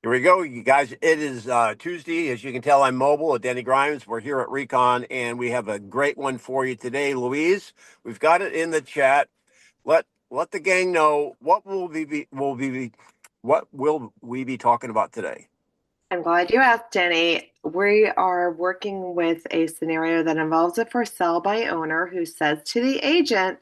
Here we go, you guys. It is Tuesday. As you can tell, I'm mobile at Denny Grimes. We're here at Recon, and we have a great one for you today, Louise. We've got it in the chat. Let the gang know what will we be talking about today. I'm glad you asked, Denny. We are working with a scenario that involves a for sale by owner who says to the agent,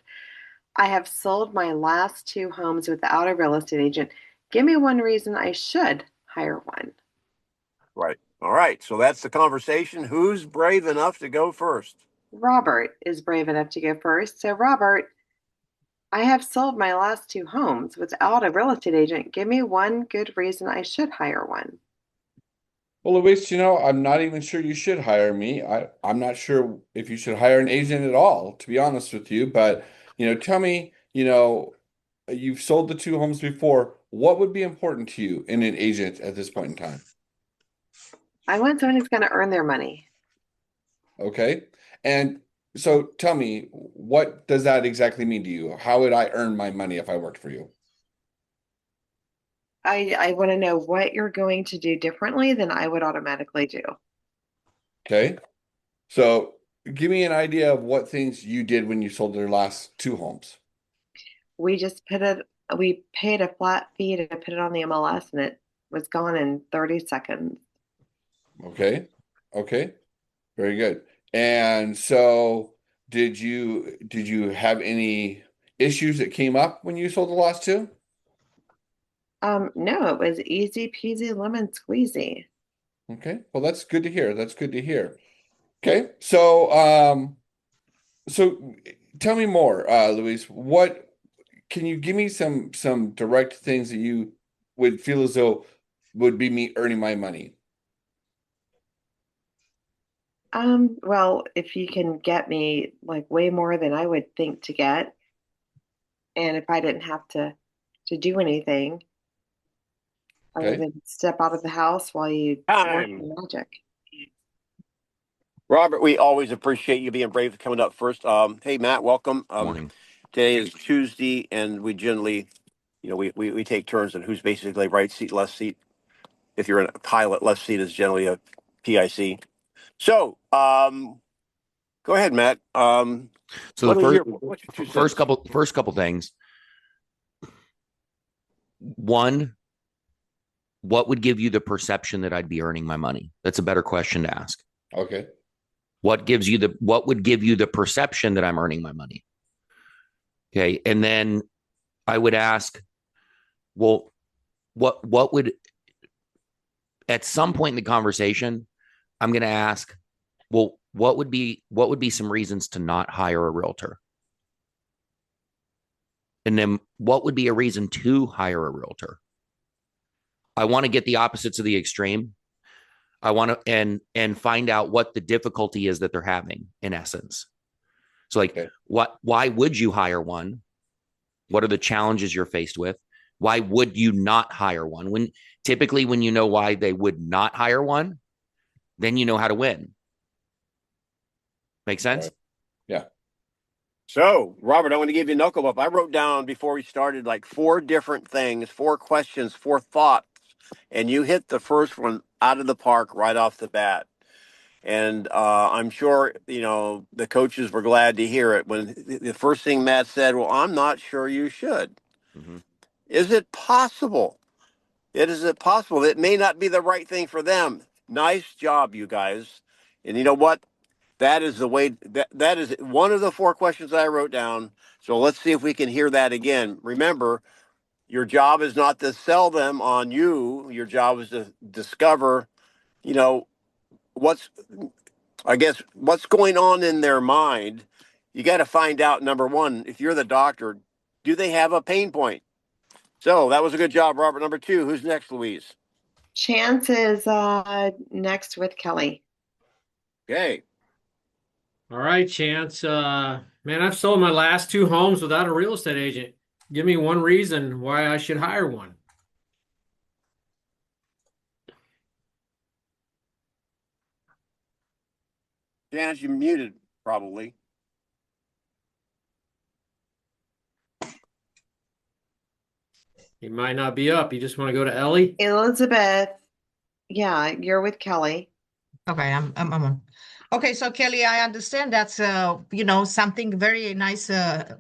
I have sold my last two homes without a real estate agent. Give me one reason I should hire one. Right. All right. So that's the conversation. Who's brave enough to go first? Robert is brave enough to go first. So, Robert, I have sold my last two homes without a real estate agent. Give me one good reason I should hire one. Well, Luis, I'm not even sure you should hire me. I'm not sure if you should hire an agent at all, to be honest with you. But, tell me, you've sold the two homes before. What would be important to you in an agent at this point in time? I want someone who's going to earn their money. Okay. And so tell me, what does that exactly mean to you? How would I earn my money if I worked for you? I want to know what you're going to do differently than I would automatically do. Okay. So give me an idea of what things you did when you sold their last two homes. We just we paid a flat fee to put it on the MLS and it was gone in 30 seconds. Okay. Okay. Very good. And so did you have any issues that came up when you sold the last two? No, it was easy peasy lemon squeezy. Okay. Well, that's good to hear. That's good to hear. Okay. So tell me more, Luis. What can you give me some direct things that you would feel as though would be me earning my money? Well, if you can get me like way more than I would think to get, and if I didn't have to do anything other Okay. than step out of the house while you work Time. your magic. Robert, we always appreciate you being brave coming up first. Hey, Matt, welcome. Morning. Today is Tuesday, and we generally, we take turns on who's basically right seat, left seat. If you're in a pilot, left seat is generally a PIC. So, go ahead, Matt. So the What's your two first cents? couple things. One, what would give you the perception that I'd be earning my money? That's a better question to ask. Okay. What would give you the perception that I'm earning my money? Okay. And then I would ask, well, what would at some point in the conversation, I'm going to ask, well, what would be some reasons to not hire a realtor? And then what would be a reason to hire a realtor? I want to get the opposites of the extreme. I want to and find out what the difficulty is that they're having in essence. So like Okay. why would you hire one? What are the challenges you're faced with? Why would you not hire one? When you know why they would not hire one, then you know how to win. Make sense? Right. Yeah. So, Robert, I want to give you a knuckle up. I wrote down before we started like four different things, four questions, four thoughts, and you hit the first one out of the park right off the bat. And I'm sure, the coaches were glad to hear it when the first thing Matt said, well, I'm not sure you should. Mm-hmm. Is it possible? Is it possible that it may not be the right thing for them? Nice job, you guys. And you know what? That is the way that is one of the four questions I wrote down. So let's see if we can hear that again. Remember, your job is not to sell them on you. Your job is to discover, you know, what's what's going on in their mind. You got to find out, number one, if you're the doctor, do they have a pain point? So that was a good job, Robert. Number two, who's next, Louise? Chance is next with Kelly. Okay. All right, Chance. Man, I've sold my last two homes without a real estate agent. Give me one reason why I should hire one. Janice, you muted probably. He might not be up. You just want to go to Ellie? Elizabeth, yeah, you're with Kelly. Okay, I'm on. Okay, so Kelly, I understand that's something very nice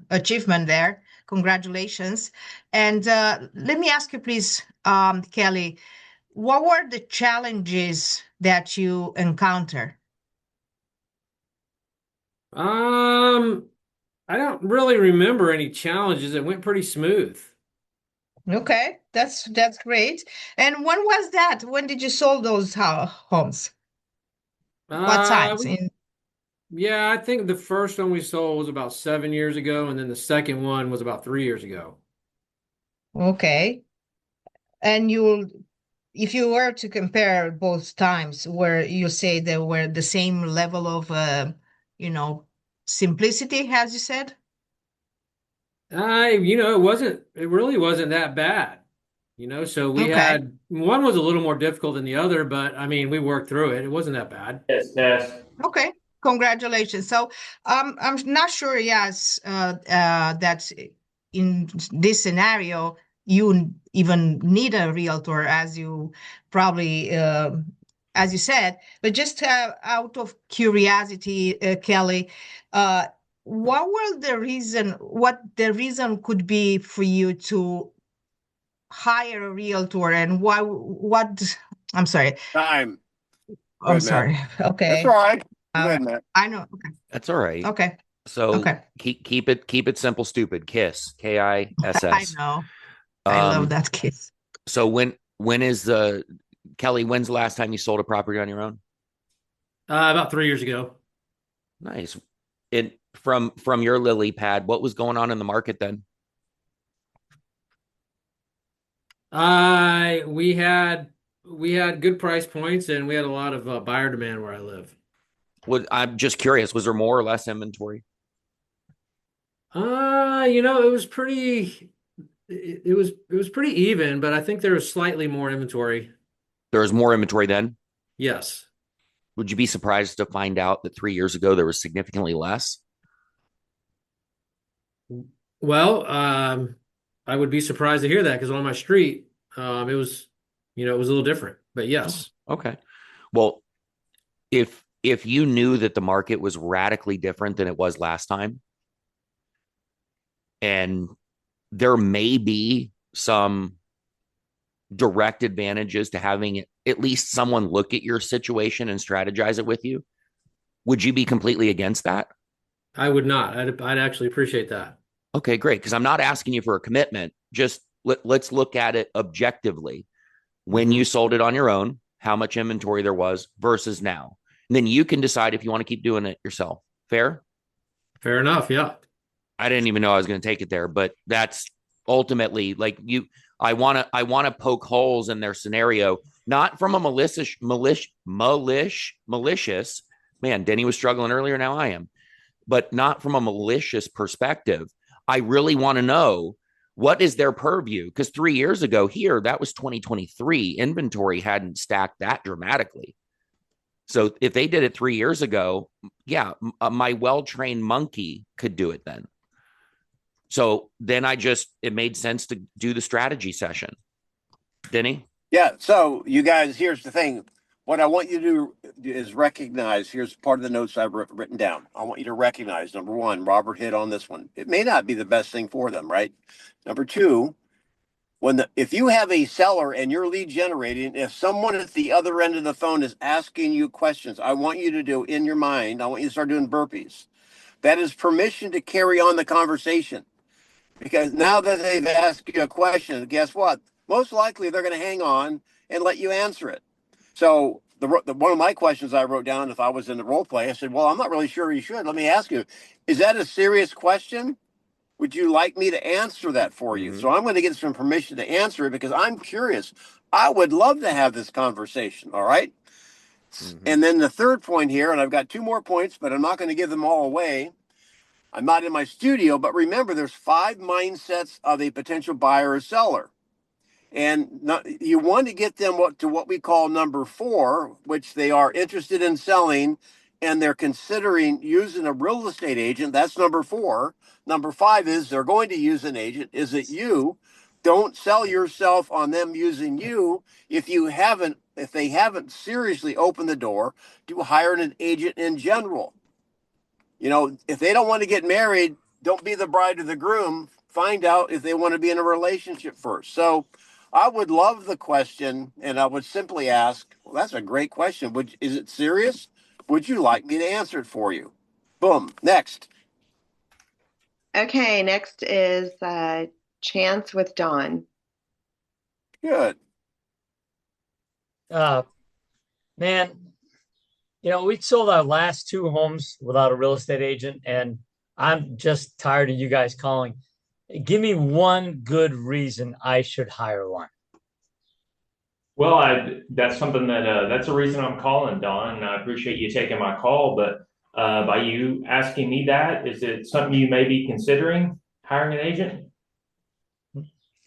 achievement there. Congratulations. And let me ask you, please, Kelly, what were the challenges that you encounter? I don't really remember any challenges. It went pretty smooth. Okay, that's great. And when was that? When did you sold those homes? What Uh, times we, in? yeah, I think the first one we sold was about 7 years ago, and then the second one was about 3 years ago. Okay. And if you were to compare both times, where you say they were the same level of, you know, simplicity, as you said? It really wasn't that bad. So we Okay. had one was a little more difficult than the other, but I mean, we worked through it. It wasn't that bad. Okay. Congratulations. So, I'm not sure, yes, that in this scenario, you even need a realtor, as you probably, as you said, but just out of curiosity, Kelly, uh, what the reason could be for you to hire a realtor, and I'm sorry. Time. Go I'm ahead, Matt. sorry. That's all Okay. right. Go Uh, ahead, Matt. I know. Okay. That's all right. Okay. So Okay. keep it simple, stupid. KISS, I KISS. know. I love Um, that kiss. so when is the Kelly? When's the last time you sold a property on your own? About 3 years ago. Nice. It from your lily pad. What was going on in the market then? We had good price points, and we had a lot of buyer demand where I live. I'm just curious. Was there more or less inventory? It was pretty. It was pretty even, but I think there was slightly more inventory. There was more inventory then. Yes. Would you be surprised to find out that 3 years ago there was significantly less? Well, I would be surprised to hear that because on my street, it was a little different. But Oh, yes, okay. Well, if you knew that the market was radically different than it was last time, and there may be some direct advantages to having at least someone look at your situation and strategize it with you, would you be completely against that? I would not. I'd actually appreciate that. Okay, great. Because I'm not asking you for a commitment. Just let's look at it objectively. When you Hmm. sold it on your own, how much inventory there was versus now. And then you can decide if you want to keep doing it yourself. Fair? Fair enough. Yeah. I didn't even know I was going to take it there, but that's ultimately like you. I want to poke holes in their scenario, not from a malicious. Man, Denny was struggling earlier. Now I am, but not from a malicious perspective. I really want to know what is their purview, because 3 years ago here, that was 2023. Inventory hadn't stacked that dramatically. So if they did it 3 years ago, yeah, my well-trained monkey could do it then. So then it made sense to do the strategy session. Denny? Yeah. So you guys, here's the thing. What I want you to do is recognize. Here's part of the notes I've written down. I want you to recognize, number one, Robert hit on this one. It may not be the best thing for them, right? Number two, if you have a seller and you're lead generating, if someone at the other end of the phone is asking you questions, I want you to do in your mind, I want you to start doing burpees. That is permission to carry on the conversation. Because now that they've asked you a question, guess what? Most likely they're going to hang on and let you answer it. So one of my questions I wrote down, if I was in the role play, I said, well, I'm not really sure you should. Let me ask you, is that a serious question? Would you like me to answer that for you? Mhm. So I'm going to get some permission to answer it because I'm curious. I would love to have this conversation. All right. And then the third point here, and I've got two more points, but I'm not going to give them all away. I'm not in my studio, but remember, there's 5 mindsets of a potential buyer or seller. And you want to get them to what we call number 4, which they are interested in selling and they're considering using a real estate agent. That's number 4. Number 5 is they're going to use an agent. Is it you? don't sell yourself on them using you if they haven't seriously opened the door to hire an agent in general. You know, if they don't want to get married, don't be the bride of the groom. Find out if they want to be in a relationship first. So I would love the question, and I would simply ask, well, that's a great question. Is it serious? Would you like me to answer it for you? Boom. Next. Okay, next is Chance with Dawn. Good. Man, we sold our last 2 homes without a real estate agent, and I'm just tired of you guys calling. Give me one good reason I should hire one. Well, that's something that's a reason I'm calling, Don, and I appreciate you taking my call. But by you asking me that, is it something you may be considering hiring an agent?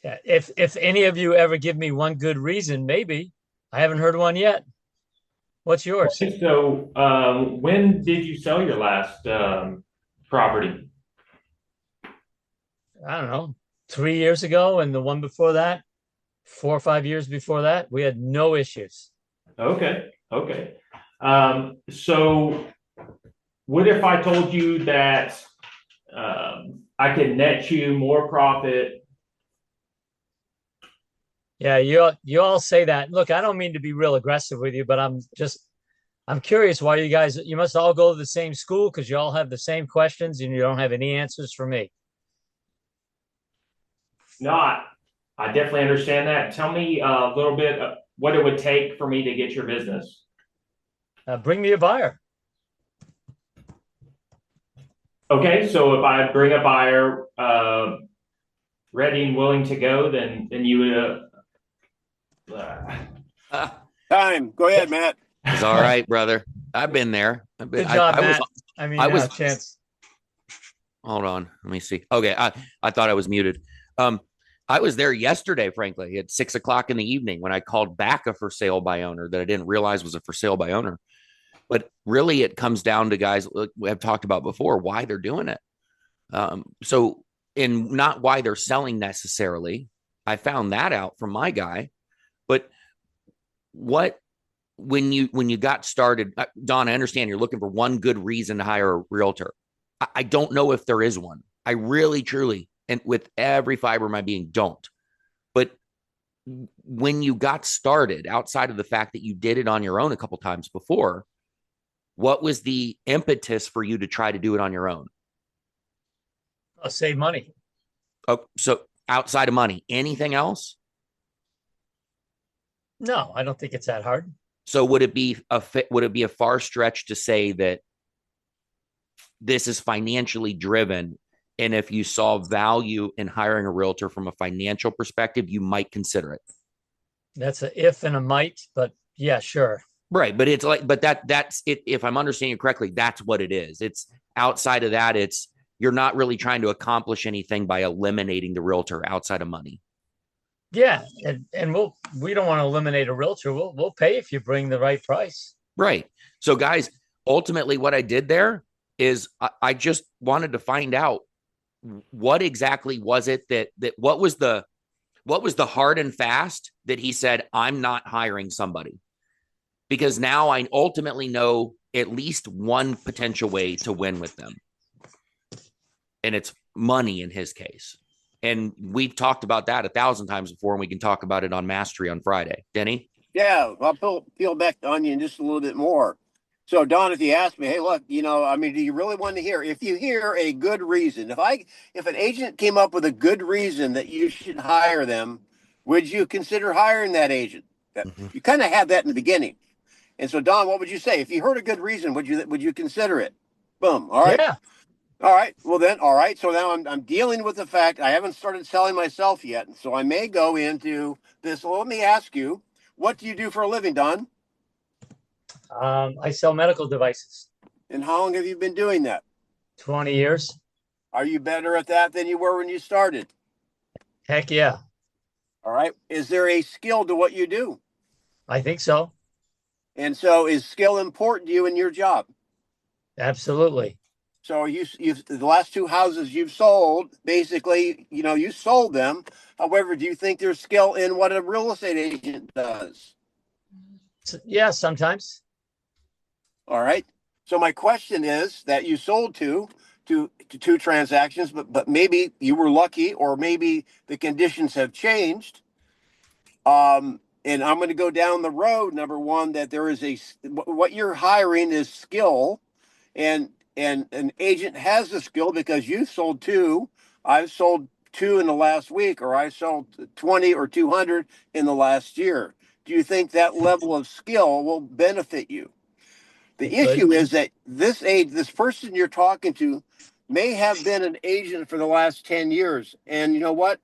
Yeah, if any of you ever give me one good reason, maybe. I haven't heard one yet. What's yours? Okay, so when did you sell your last property? I don't know, 3 years ago, and the one before that, 4 or 5 years before that, we had no issues. Okay. So what if I told you that I could net you more profit? Yeah, you all say that. Look, I don't mean to be real aggressive with you, but I'm curious why you must all go to the same school because you all have the same questions and you don't have any answers for me. No, I definitely understand that. Tell me a little bit of what it would take for me to get your business. Bring me a buyer. Okay, so if I bring a buyer ready and willing to go, then you would. Time. Go ahead, Matt. It's all right, brother. I've been there. Good job, Matt. I was Chance. Hold on. Let me see. Okay. I thought I was muted. I was there yesterday, frankly, at 6 o'clock in the evening when I called back a for sale by owner that I didn't realize was a for sale by owner. But really, it comes down to guys we have talked about before, why they're doing it. And not why they're selling necessarily. I found that out from my guy. But when you got started, Don, I understand you're looking for one good reason to hire a realtor. I don't know if there is one. I really, truly, and with every fiber of my being, don't. But when you got started, outside of the fact that you did it on your own a couple times before, what was the impetus for you to try to do it on your own? Save money. Oh, so outside of money, anything else? No, I don't think it's that hard. So would it be a far stretch to say that this is financially driven, and if you saw value in hiring a realtor from a financial perspective, you might consider it? That's a if and a might, but yeah, sure. Right, but it's like, that's it. If I'm understanding you correctly, that's what it is. It's outside of that. It's you're not really trying to accomplish anything by eliminating the realtor outside of money. Yeah, and we don't want to eliminate a realtor. We'll pay if you bring the right price. Right. So, guys, ultimately, what I did there is I just wanted to find out what exactly was it that what was the hard and fast that he said, I'm not hiring somebody. Because now I ultimately know at least one potential way to win with them. And it's money in his case. And we've talked about that 1,000 times before, and we can talk about it on Mastery on Friday. Denny? Yeah, I'll peel back the onion just a little bit more. So, Don, if you ask me, hey, look, do you really want to hear? If you hear a good reason, if an agent came up with a good reason that you should hire them, would you consider hiring that agent? You kind of had that in the beginning. And so, Don, what would you say? If you heard a good reason, would you consider it? Boom. All right. Yeah. All right. Well, then, all right. So now I'm dealing with the fact I haven't started selling myself yet. So I may go into this. Well, let me ask you, what do you do for a living, Don? I sell medical devices. And how long have you been doing that? 20 years. Are you better at that than you were when you started? Heck yeah. All right. Is there a skill to what you do? I think so. And so is skill important to you in your job? Absolutely. So you've the last two houses you've sold, basically, you sold them. However, do you think there's skill in what a real estate agent does? Yeah, sometimes. All right. So my question is that you sold to two transactions, but maybe you were lucky, or maybe the conditions have changed. And I'm going to go down the road. Number one, that there is what you're hiring is skill, and an agent has the skill because you sold two. I've sold two in the last week, or I sold 20 or 200 in the last year. Do you think that level of skill will benefit you? The It could. issue is that this person you're talking to may have been an agent for the last 10 years. And you know what?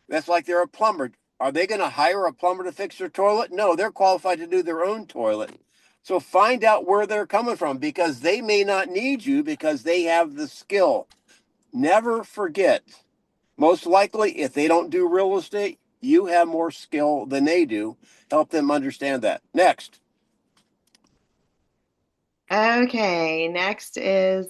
That's like they're a plumber. Are they going to hire a plumber to fix their toilet? No, they're qualified to do their own toilet. So find out where they're coming from, because they may not need you because they have the skill. Never forget, most likely, if they don't do real estate, you have more skill than they do. Help them understand that. Next. Okay, next is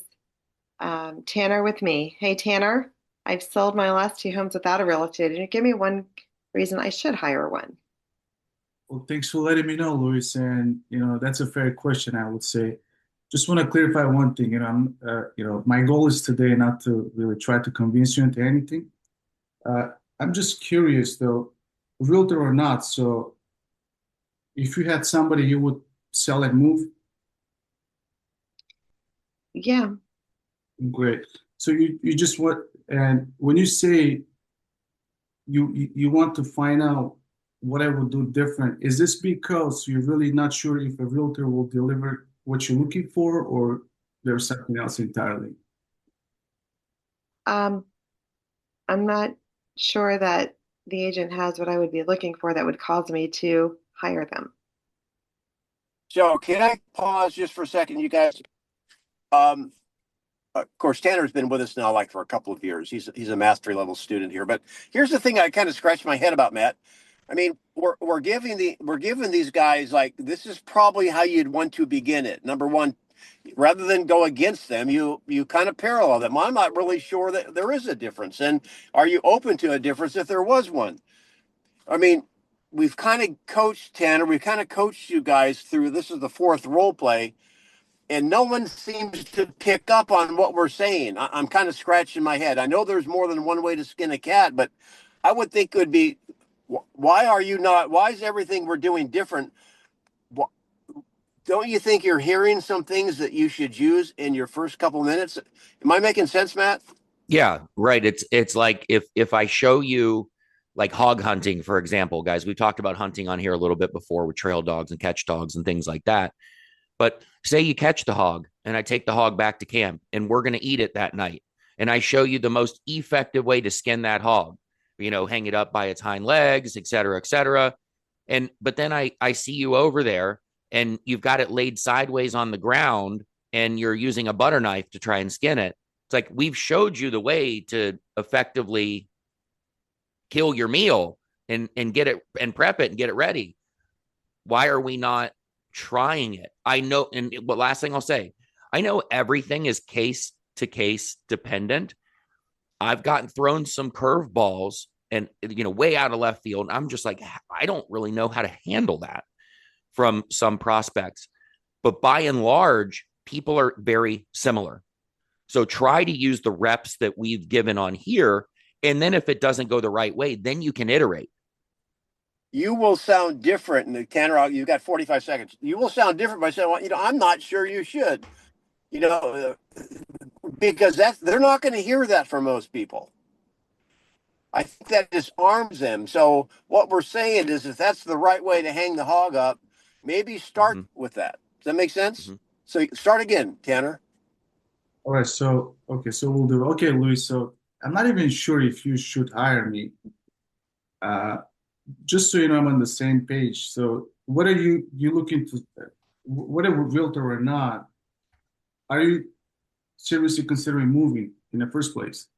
Tanner with me. Hey, Tanner, I've sold my last two homes without a real estate agent. Give me one reason I should hire one. Well, thanks for letting me know, Luis. And that's a fair question, I would say. Just want to clarify one thing. My goal is today not to really try to convince you into anything. I'm just curious, though, realtor or not. So, if you had somebody you would sell and move, Yeah. great. So you just want, and when you say you want to find out what I would do different, is this because you're really not sure if a realtor will deliver what you're looking for, or there's something else entirely? Um, I'm not sure that the agent has what I would be looking for that would cause me to hire them. So can I pause just for a second, you guys? Um, of course, Tanner's been with us now like for a couple of years. He's a mastery level student here. But here's the thing I kind of scratched my head about, Matt. I mean, we're giving these guys, like, this is probably how you'd want to begin it. Number one, rather than go against them, you kind of parallel them. I'm not really sure that there is a difference. And are you open to a difference if there was one? I mean, we've kind of coached Tanner, we've kind of coached you guys through, this is the fourth role play, and no one seems to pick up on what we're saying. I'm kind of scratching my head. I know there's more than one way to skin a cat, but I would think it would be, why is everything we're doing different? Don't you think you're hearing some things that you should use in your first couple minutes? Am I making sense, Matt? Yeah, right. It's like if I show you like hog hunting, for example, guys, we've talked about hunting on here a little bit before with trail dogs and catch dogs and things like that. But say you catch the hog and I take the hog back to camp and we're going to eat it that night. And I show you the most effective way to skin that hog, hang it up by its hind legs, et cetera, et cetera. But then I see you over there and you've got it laid sideways on the ground and you're using a butter knife to try and skin it. It's like we've showed you the way to effectively kill your meal and get it and prep it and get it ready. Why are we not trying it? I know, and what last thing I'll say, I know everything is case to case dependent. I've gotten thrown some curveballs and way out of left field. I'm just like, I don't really know how to handle that from some prospects. But by and large, people are very similar. So try to use the reps that we've given on here. And then if it doesn't go the right way, then you can iterate. You will sound different. And Tanner, you've got 45 seconds. You will sound different by saying, well, I'm not sure you should, because they're not going to hear that from most people. I think that disarms them. So what we're saying is, if that's the right way to hang the hog up, maybe start with that. Does that make sense? So start again, Tanner. All right. So, okay. So we'll do. Okay, Luis. So I'm not even sure if you should hire me. Just so you know, I'm on the same page. So what are you looking to, whatever realtor or not, are you seriously considering moving in the first place?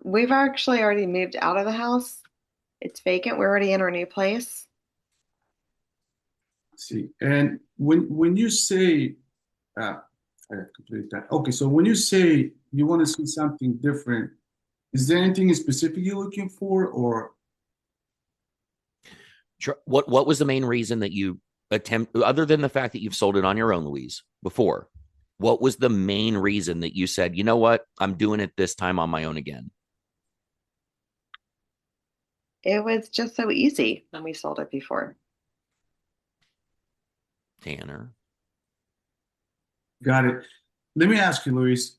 We've actually already moved out of the house. It's vacant. We're already in our new place. See, and when you say I completed that. Okay, so when you say you want to see something different, is there anything specific you're looking for, or Sure. What was the main reason that you attempt, other than the fact that you've sold it on your own, Louise, before? What was the main reason that you said, you know what, I'm doing it this time on my own again? It was just so easy when we sold it before. Tanner. got it? Let me ask you, Luis,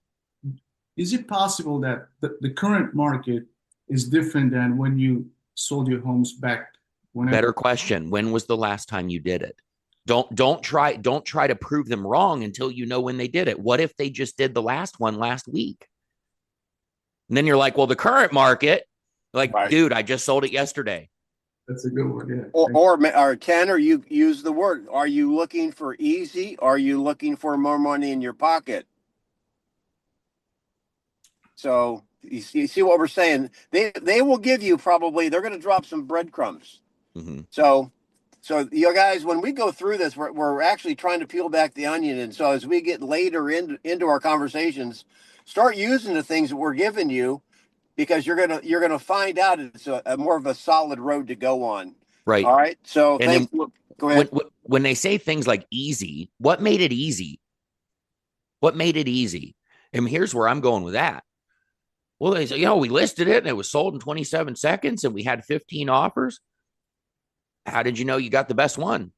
is it possible that the current market is different than when you sold your homes back? Better question. When was the last time you did it? Don't try to prove them wrong until you know when they did it. What if they just did the last one last week? And then you're like, well, the current market, like, Right. dude, I just sold it yesterday. That's a good one, yeah. Or Tanner, you use the word. Are you looking for easy? Or are you looking for more money in your pocket? So you see what we're saying? They will give you probably, they're going to drop some breadcrumbs. Mm-hmm. So you guys, when we go through this, we're actually trying to peel back the onion. And so as we get later into our conversations, start using the things that we're giving you, because you're gonna find out it's a more of a solid road to go on. Right. All right. So And thanks. Go ahead. when they say things like easy, what made it easy? What made it easy? And here's where I'm going with that. Well, they say, we listed it and it was sold in 27 seconds and we had 15 offers. How did you know you got the best one?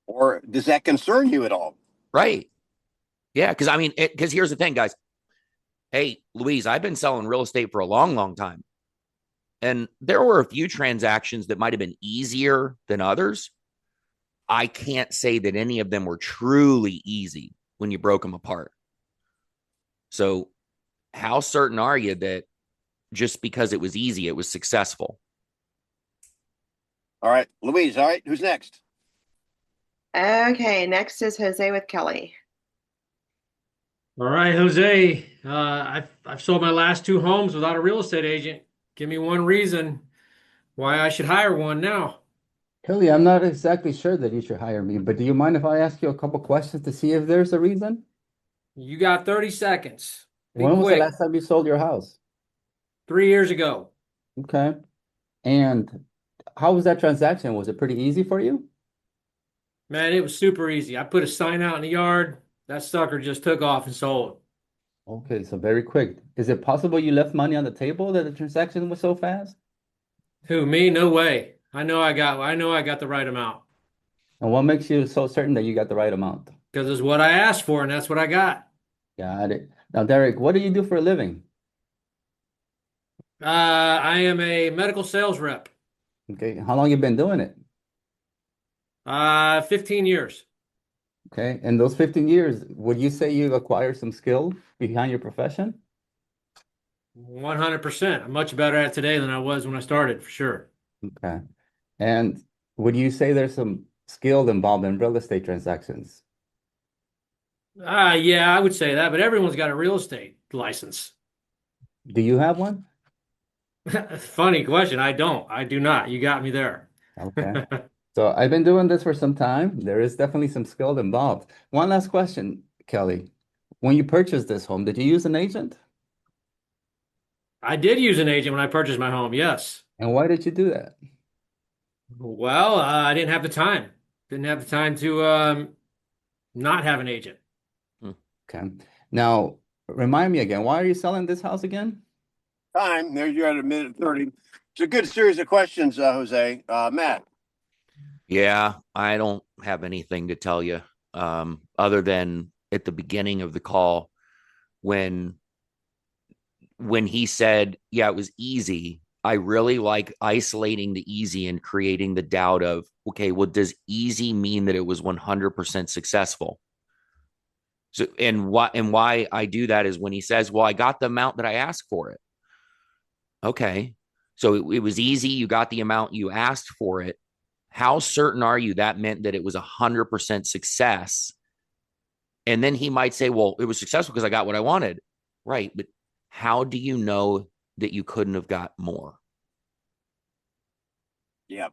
Or does that concern you at all? Right. Yeah. Because here's the thing, guys. Hey, Louise, I've been selling real estate for a long, long time. And there were a few transactions that might have been easier than others. I can't say that any of them were truly easy when you broke them apart. So how certain are you that just because it was easy, it was successful? All right, Louise. All right, who's next? Okay, next is Jose with Kelly. All right, Jose. I've sold my last two homes without a real estate agent. Give me one reason why I should hire one now. Kelly, I'm not exactly sure that you should hire me, but do you mind if I ask you a couple questions to see if there's a reason? You got 30 seconds. Be When was the quick. last time you sold your house? 3 years ago. Okay. And how was that transaction? Was it pretty easy for you? Man, it was super easy. I put a sign out in the yard. That sucker just took off and sold. Okay, so very quick. Is it possible you left money on the table that the transaction was so fast? Who, me? No way. I know I got the right amount. And what makes you so certain that you got the right amount? Because it's what I asked for, and that's what I got. Got it. Now, Derek, what do you do for a living? I am a medical sales rep. Okay, how long you been doing it? 15 years. Okay, in those 15 years, would you say you acquired some skill behind your profession? 100%. I'm much better at it today than I was when I started, for sure. Okay. And would you say there's some skill involved in real estate transactions? Yeah, I would say that, but everyone's got a real estate license. Do you have one? Funny question. I don't. I do not. You got me there. Okay. So I've been doing this for some time. There is definitely some skill involved. One last question, Kelly. When you purchased this home, did you use an agent? I did use an agent when I purchased my home, yes. And why did you do that? Well, I didn't have the time. Didn't have the time to not have an agent. Okay. Now, remind me again, why are you selling this house again? Time. There you're at a minute 30. It's a good series of questions, Jose. Matt. Yeah, I don't have anything to tell you other than at the beginning of the call when he said, yeah, it was easy. I really like isolating the easy and creating the doubt of, okay, well, does easy mean that it was 100% successful? So, and why I do that is when he says, well, I got the amount that I asked for it. Okay. So it was easy. You got the amount you asked for it. How certain are you that meant that it was 100% success? And then he might say, well, it was successful because I got what I wanted. Right. But how do you know that you couldn't have got more? Yep.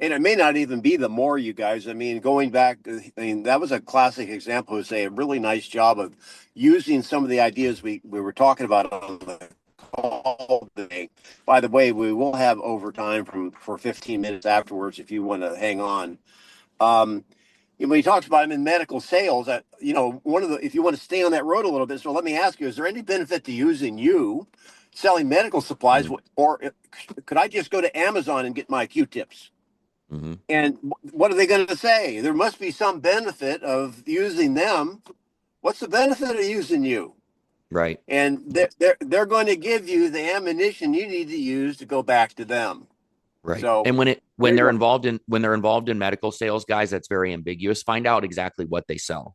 And it may not even be the more, you guys. I mean, going back, I mean, that was a classic example of, say, a really nice job of using some of the ideas we were talking about on the call today. By the way, we will have overtime for 15 minutes afterwards if you want to hang on. When he talks about him in medical sales, one of the, if you want to stay on that road a little bit, so let me ask you, is there any benefit to using you selling medical supplies, or could I just go to Amazon and get my Q-tips? Mm-hmm. And what are they going to say? There must be some benefit of using them. What's the benefit of using you? Right. And they're going to give you the ammunition you need to use to go back to them. Right. So, and when they're involved in medical sales, guys, that's very ambiguous. Find out exactly what they sell.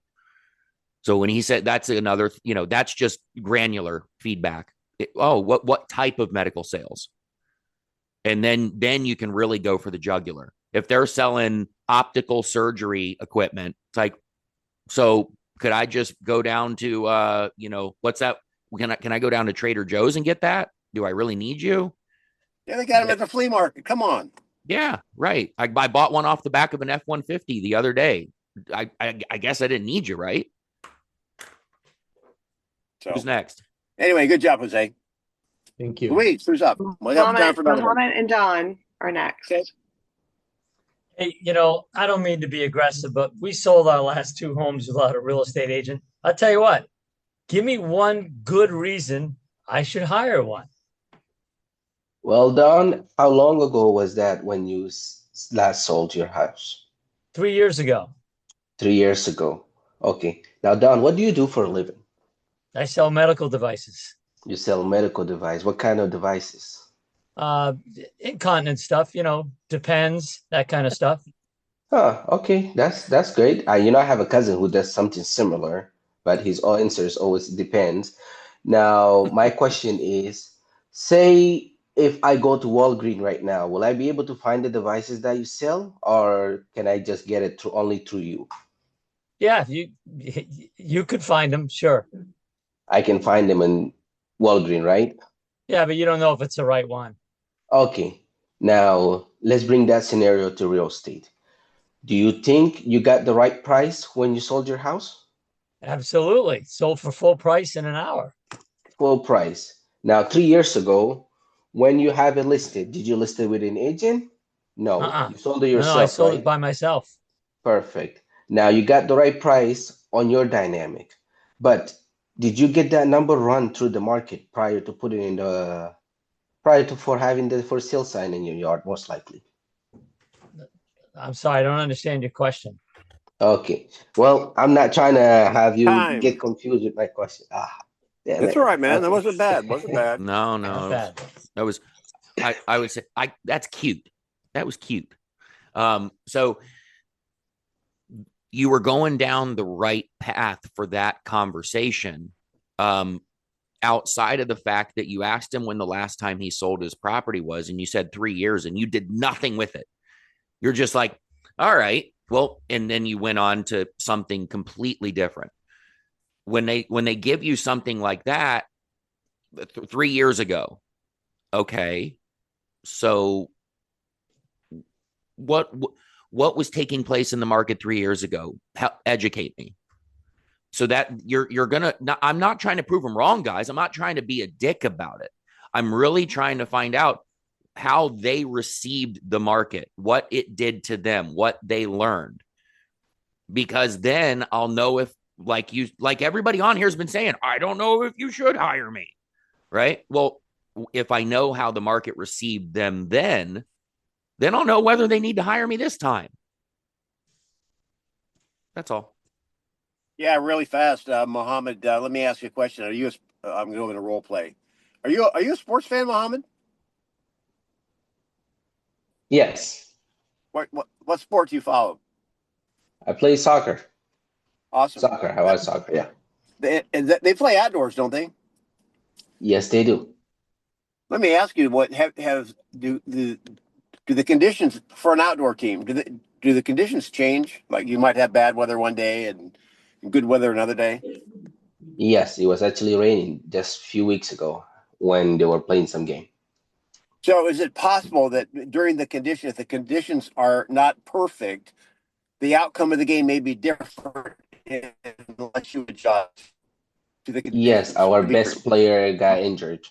So when he said that's another, that's just granular feedback. What type of medical sales? And then you can really go for the jugular. If they're selling optical surgery equipment, it's like, so could I just go down to what's that? Can I go down to Trader Joe's and get that? Do I really need you? Yeah, they got them at the flea market. Come on. Yeah, right. I bought one off the back of an F-150 the other day. I guess I didn't need you, right? So who's next? Anyway, good job, Jose. Thank you. Luis, who's up? We have time for another one. Mohammed and Don are next. Okay. Hey, I don't mean to be aggressive, but we sold our last 2 homes without a real estate agent. I'll tell you what, give me one good reason I should hire one. Well, Don, how long ago was that when you last sold your house? 3 years ago. 3 years ago. Okay. Now, Don, what do you do for a living? I sell medical devices. You sell medical device. What kind of devices? Incontinence stuff, depends, that kind of stuff. Okay. That's great. I have a cousin who does something similar, but his answer is always depends. Now, my question is, say if I go to Walgreens right now, will I be able to find the devices that you sell, or can I just get it only through you? Yeah, you could find them, sure. I can find them in Walgreens, right? Yeah, but you don't know if it's the right one. Okay. Now, let's bring that scenario to real estate. Do you think you got the right price when you sold your house? Absolutely. Sold for full price in an hour. Full price. Now, 3 years ago, when you have it listed, did you list it with an agent? No, you sold it yourself, No, I sold right? it by myself. Perfect. Now you got the right price on your dynamic, but did you get that number run through the market prior to putting in for having the for sale sign in your yard, most likely? I'm sorry, I don't understand your question. Okay. Well, I'm not trying to have you Time. get confused with my question. Damn It's it. all right, man. That Okay. wasn't bad. Wasn't bad. No, Not bad. that was. I would say that's cute. That was cute. So you were going down the right path for that conversation. Outside of the fact that you asked him when the last time he sold his property was, and you said 3 years, and you did nothing with it. You're just like, all right, well, and then you went on to something completely different. When they give you something like that 3 years ago, okay, so what was taking place in the market 3 years ago? Educate me. So that you're gonna. I'm not trying to prove them wrong, guys. I'm not trying to be a dick about it. I'm really trying to find out how they received the market, what it did to them, what they learned. Because then I'll know if, like everybody on here has been saying, I don't know if you should hire me, right? Well, if I know how the market received them, then I'll know whether they need to hire me this time. That's all. Yeah, really fast, Mohammed. Let me ask you a question. Are you? I'm going to role play. Are you a sports fan, Mohammed? Yes. What sport do you follow? I play soccer. Awesome. Soccer. How about soccer? Yeah. They play outdoors, don't they? Yes, they do. Let me ask you: what do the conditions for an outdoor team? Do the conditions change? Like you might have bad weather one day and good weather another day. Yes, it was actually raining just a few weeks ago when they were playing some game. So is it possible that during the condition, if the conditions are not perfect, the outcome of the game may be different unless you adjust to the Yes, conditions our to be true? best player got injured.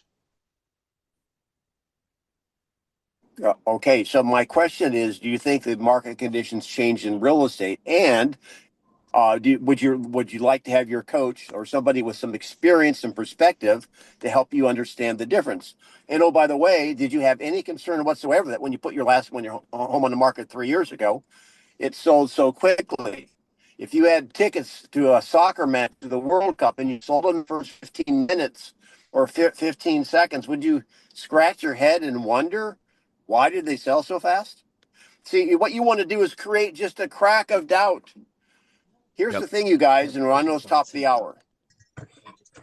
Okay, so my question is, do you think the market conditions changed in real estate? And would you like to have your coach or somebody with some experience and perspective to help you understand the difference? And oh, by the way, did you have any concern whatsoever that when you put your home on the market 3 years ago, it sold so quickly? If you had tickets to a soccer match to the World Cup and you sold them in the first 15 minutes or 15 seconds, would you scratch your head and wonder why did they sell so fast? See, what you want to do is create just a crack of doubt. Here's the Yep. thing, you guys, and I know it's top of the hour.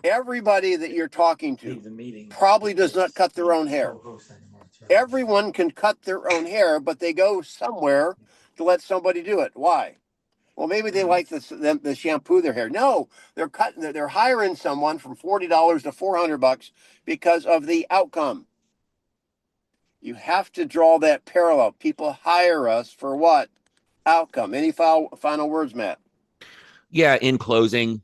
Everybody that you're talking to probably does not cut their own hair. Everyone can cut their own hair, but they go somewhere to let somebody do it. Why? Well, maybe they like the shampoo their hair. No, they're hiring someone from $40 to $400 because of the outcome. You have to draw that parallel. People hire us for what? Outcome. Any final words, Matt? Yeah. In closing,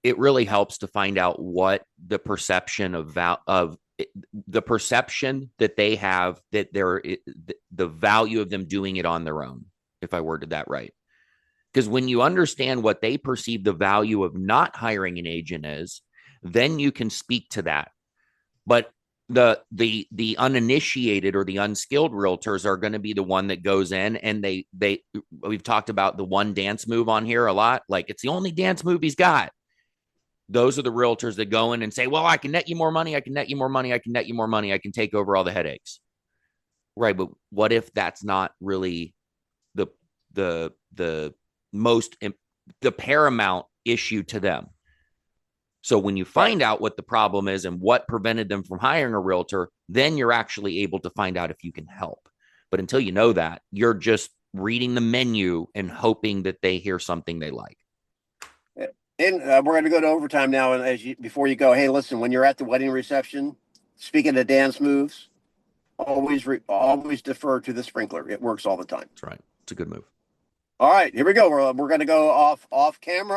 it really helps to find out what the perception of the perception that they have that the value of them doing it on their own, if I worded that right. Because when you understand what they perceive the value of not hiring an agent is, then you can speak to that. But the uninitiated or the unskilled realtors are going to be the one that goes in and we've talked about the one dance move on here a lot. Like, it's the only dance move he's got. Those are the realtors that go in and say, well, I can net you more money. I can net you more money. I can net you more money. I can take over all the headaches. Right. But what if that's not really the, the most, the paramount issue to them? So when you find out what the problem is and what prevented them from hiring a realtor, then you're actually able to find out if you can help. But until you know that, you're just reading the menu and hoping that they hear something they like. And we're going to go to overtime now. And before you go, hey, listen, when you're at the wedding reception, speaking of dance moves, always defer to the sprinkler. It works all the time. That's right. It's a good move. All right, here we go. We're going to go off camera.